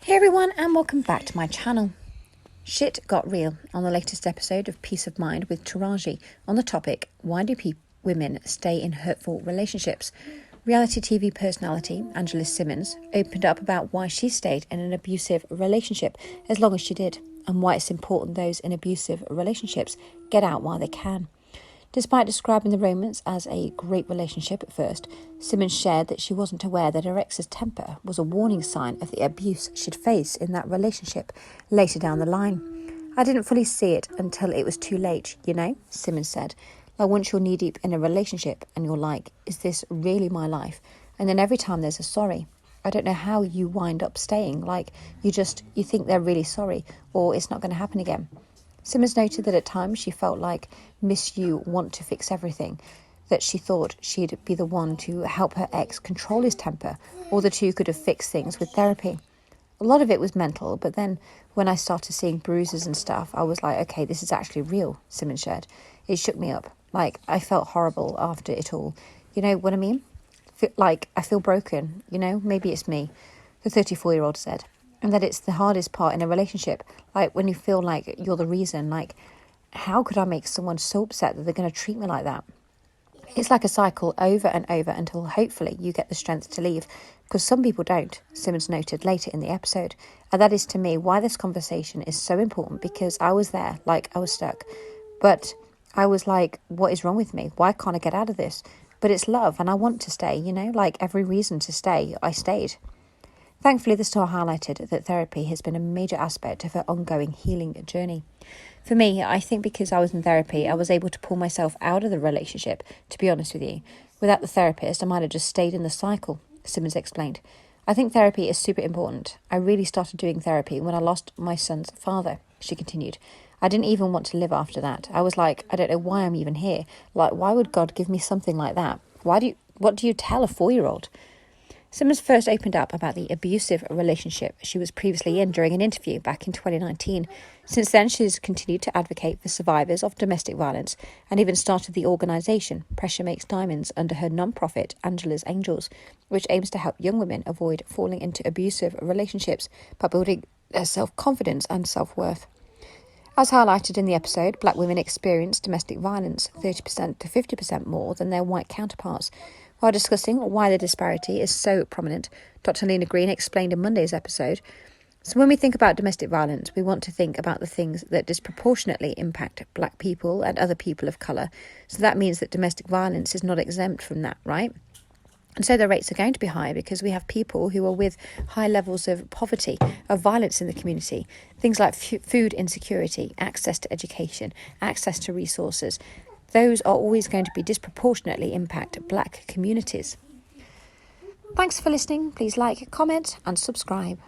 Hey everyone, and welcome back to my channel. Shit got real on the latest episode of Peace of Mind with Taraji on the topic, why do women stay in hurtful relationships? Reality TV personality Angela Simmons opened up about why she stayed in an abusive relationship as long as she did, and why it's important those in abusive relationships get out while they can. Despite describing the romance as a great relationship at first, Simmons shared that she wasn't aware that her ex's temper was a warning sign of the abuse she'd face in that relationship later down the line. "I didn't fully see it until it was too late, Simmons said. Like once you're knee-deep in a relationship and you're like, is this really my life? And then every time there's a sorry. I don't know how you wind up staying. Like, you think they're really sorry or it's not going to happen again." Simmons noted that at times she felt like Miss You want to fix everything, that she thought she'd be the one to help her ex control his temper, or the two could have fixed things with therapy. A lot of it was mental, but then when I started seeing bruises and stuff, I was like, okay, this is actually real, Simmons shared. It shook me up. Like, I felt horrible after it all. You know what I mean? Like, I feel broken, maybe it's me, the 34-year-old said. And that it's the hardest part in a relationship, like when you feel like you're the reason, like, how could I make someone so upset that they're going to treat me like that? It's like a cycle over and over until hopefully you get the strength to leave, because some people don't, Simmons noted later in the episode. And that is to me why this conversation is so important, because I was there, like I was stuck. But I was like, what is wrong with me? Why can't I get out of this? But it's love and I want to stay, like every reason to stay, I stayed. Thankfully, the star highlighted that therapy has been a major aspect of her ongoing healing journey. For me, I think because I was in therapy, I was able to pull myself out of the relationship, to be honest with you. Without the therapist, I might have just stayed in the cycle, Simmons explained. I think therapy is super important. I really started doing therapy when I lost my son's father, she continued. I didn't even want to live after that. I was like, I don't know why I'm even here. Like, why would God give me something like that? What do you tell a 4-year-old? Simmons first opened up about the abusive relationship she was previously in during an interview back in 2019. Since then, she's continued to advocate for survivors of domestic violence and even started the organisation Pressure Makes Diamonds under her non-profit Angela's Angels, which aims to help young women avoid falling into abusive relationships by building their self-confidence and self-worth. As highlighted in the episode, black women experience domestic violence 30% to 50% more than their white counterparts. While discussing why the disparity is so prominent, Dr. Lena Green explained in Monday's episode, so when we think about domestic violence, we want to think about the things that disproportionately impact black people and other people of colour. So that means that domestic violence is not exempt from that, right? And so the rates are going to be high because we have people who are with high levels of poverty, of violence in the community, things like food insecurity, access to education, access to resources. Those are always going to be disproportionately impact black communities. Thanks for listening. Please like, comment and subscribe.